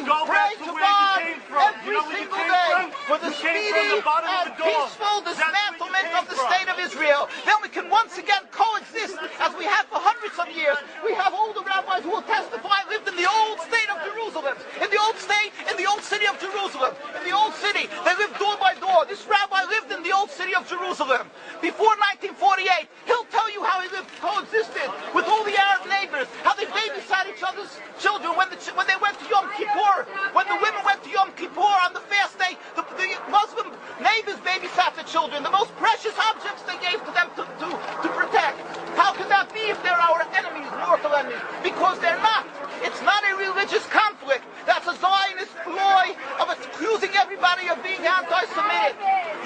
pray to God every single day for the speedy and peaceful dismantlement of the state of Israel. Then we can once again coexist as we have for hundreds of years. We have older rabbis who will testify lived in the old state of Jerusalem, in the old state, in the old city of Jerusalem, in the old city. They lived door by door. This rabbi lived in the old city of Jerusalem. Before 1948, he'll tell you how he lived, coexisted with all the Arab neighbors, how they babysat each other's children when they went to Yom Kippur, when the women went to Yom Kippur on the fast day, the Muslim neighbors babysat the children, the most precious objects they gave to them to protect. How can that be if they're our enemies, mortal enemies? Because they're not. It's not a religious conflict. That's a Zionist ploy of accusing everybody of being anti-Semitic.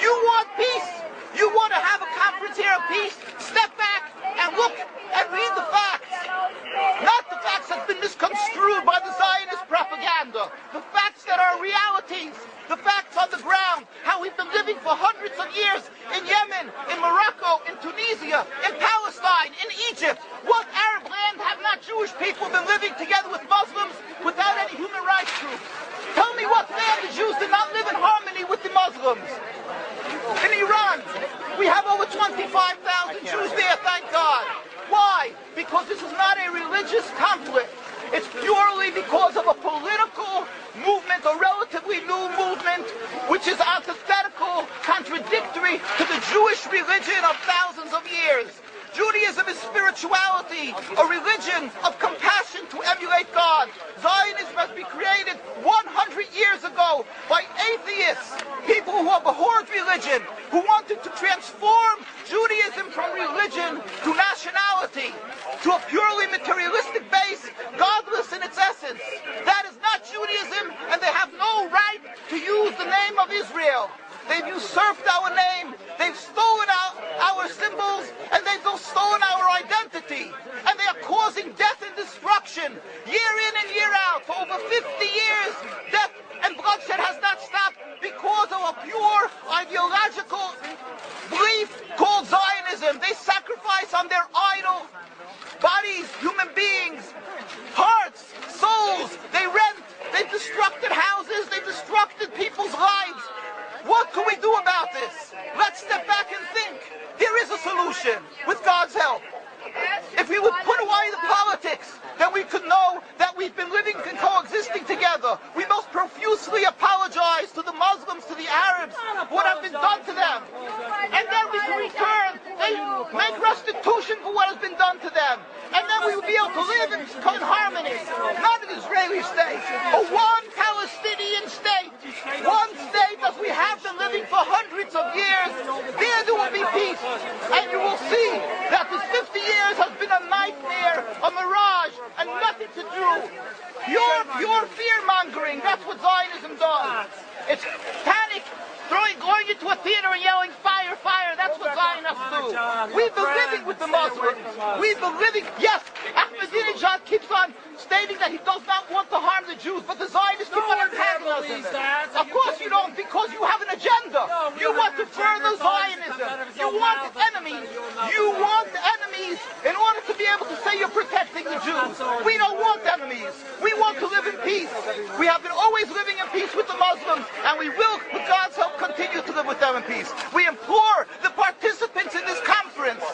You want peace? You want to have a conference here of peace? Step back and look and read the facts. Not the facts that's been misconstrued by the Zionist propaganda. The facts that are realities. The facts on the ground. How we've been living for hundreds of years in Yemen, in Morocco, in Tunisia, in Palestine, in Egypt. What Arab land have not Jewish people been living together with Muslims without any human rights groups? Tell me what land the Jews did not live in harmony with the Muslims. In Iran, we have over 25,000 Jews there, thank God. Why? Because this is not a religious conflict. It's purely because of a political movement, a relatively new movement, which is antithetical, contradictory to the Jewish religion of thousands of years. Judaism is spirituality, a religion of compassion to emulate God. Zionism has been created 100 years ago by atheists, people who have abhorred religion, who wanted to transform Judaism from religion to nationality, to a purely materialistic base, godless in its essence. That is not Judaism, and they have no right to use the name of Israel. They've usurped our name, they've stolen our symbols, and they've stolen our identity. And they are causing death and destruction, year in and year out. For over 50 years, death and bloodshed has not stopped because of a pure ideological belief called Zionism. They sacrifice on their idol bodies, human beings, hearts, souls. They rent, they've destructed houses, they've destructed people's lives. What can we do about this? Let's step back and think. There is a solution with God's help. If we would put away the politics, then we could know that we've been living and coexisting together. We most profusely apologize to the Muslims, to the Arabs, what has been done to them. And then we can return, they make restitution for what has been done to them. And then we will be able to live in harmony. Not an Israeli state, a one Palestinian state. One state as we have been living for hundreds of years. There will be peace. And you will see that this 50 years has been a nightmare, a mirage, and nothing to do. Pure fear-mongering, that's what Zionism does. It's panic, going into a theater and yelling, fire, fire, that's what Zionists do. We've been living with the Muslims. We've been living, yes, Ahmadinejad keeps on stating that he does not want to harm the Jews, but the Zionists keep on antagonizing them. Of course you don't, because you have an agenda. You want to further Zionism. You want enemies. You want enemies in order to be able to say you're protecting the Jews. We don't want enemies. We want to live in peace. We have been always living in peace with the Muslims, and we will, with God's help, continue to live with them in peace. We implore the participants in this conference,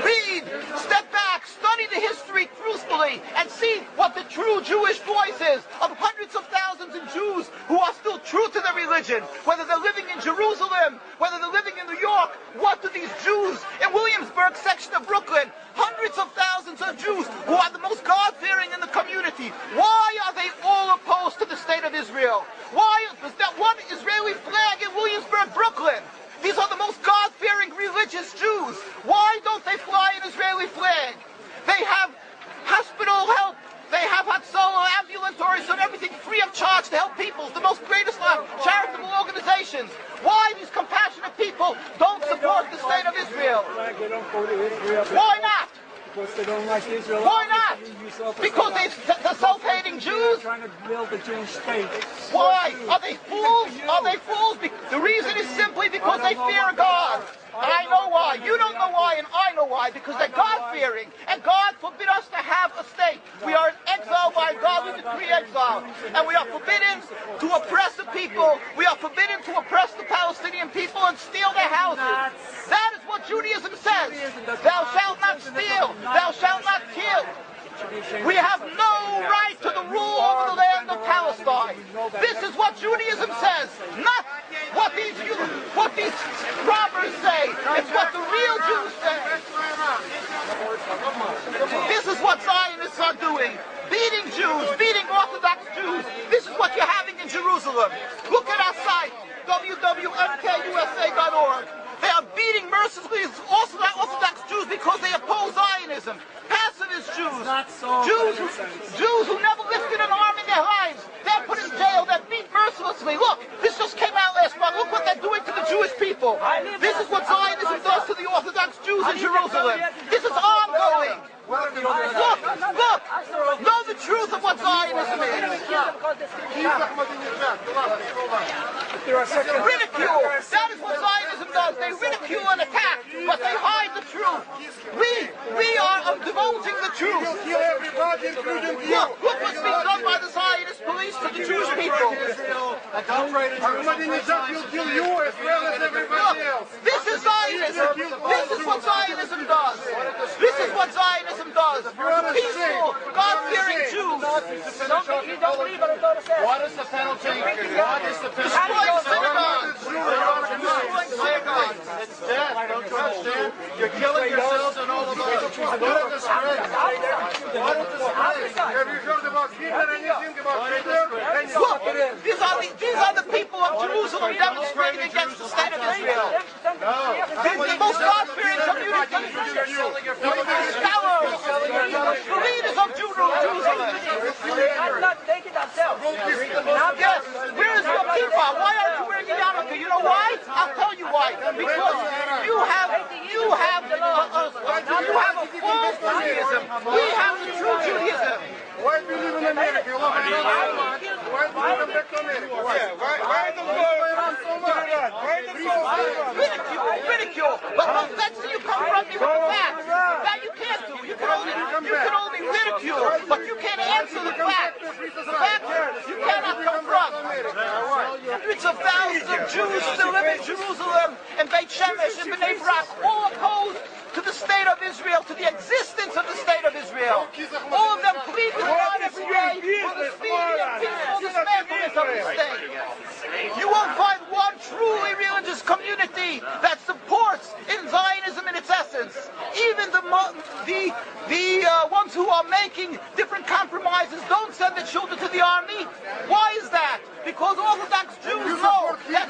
read, step back, study the history truthfully, and see what the true Jewish voice is of hundreds of thousands of Jews who are still true to their religion, whether they're living in Jerusalem, whether they're living in New York. What do these Jews in Williamsburg section of Brooklyn, hundreds of thousands of Jews who are the most God-fearing in the community, why are they all opposed to the state of Israel? Why is that one Israeli flag in Williamsburg, Brooklyn? These are the most God-fearing religious Jews. Why don't they fly an Israeli flag? They have hospital help. They have Hatzalah, ambulatories, and everything free of charge to help people. The most greatest charitable organizations. Why these compassionate people don't support the state of Israel? They don't go to Israel. Why not? Because they don't like Israel. Why not? Because they're self-hating Jews? Trying to build the Jewish state. Why? Are they fools? Are they fools? The reason is simply because they fear God. I know why. You don't know why, and I know why. Because they're God-fearing. And God forbid us to have a state. We are in exile by God. We decree exile. And we are forbidden to oppress the people. We are forbidden to oppress the Palestinian people and steal their houses. That is what Judaism says. Thou shalt not steal. Thou shalt not kill. We have no right to the rule over the land of Palestine. This is what Judaism says, not what these robbers say. It's what the real Jews say. This is what Zionists are doing. Beating Jews, beating Orthodox Jews. This is what you're having in Jerusalem. Look at our site, www.mkusa.org. They are beating mercilessly Orthodox Jews because they oppose Zionism. Pacifist Jews. Jews who never lifted an arm in their lives. They're put in jail. They're beat mercilessly. Look, this just came out last month. Look what they're doing to the Jewish people. This is what Zionism does to the Orthodox Jews in Jerusalem. This is ongoing. Look, know the truth of what Zionism is. Ridicule. That is what Zionism does. They ridicule and attack, but they hide the truth. We are divulging the truth. Look what's being done by the Zionist police to the Jewish people. Ahmadinejad will kill you as well as everybody else. This is Zionism. This is what Zionism does. This is what Zionism does. Peaceful, God-fearing Jews. What is the penalty? What is the Destroying synagogues. Destroying synagogues. It's death. Don't you understand? You're killing yourselves and all of us. What a disgrace. What a disgrace. Have you heard about Hitler? Anything about Hitler? Look, these are the people of Jerusalem demonstrating against the state of Israel. The most God-fearing community. Scholars, the leaders of Jerusalem. Yes, where is your kippah? Why aren't you wearing a yarmulke? You know why? I'll tell you why. Because you have a false Judaism. We have the true Judaism. Why do you live in America? Why do you come back to America? Why do you go around so much? Ridicule. But that's where you come from. You have facts. That you can't do. You can only ridicule, but you can't answer the facts. The facts you cannot confront. Hundreds of thousands of Jews still live in Jerusalem and Beit Shemesh and Bnei Brak, all opposed to the state of Israel, to the existence of the state of Israel. All of them plead to God every day for the speedy and peaceful dismantlement of the state. You won't find one truly religious community that supports in Zionism in its essence. Even the ones who are making different compromises don't send the children to the army. Why is that? Because Orthodox Jews know that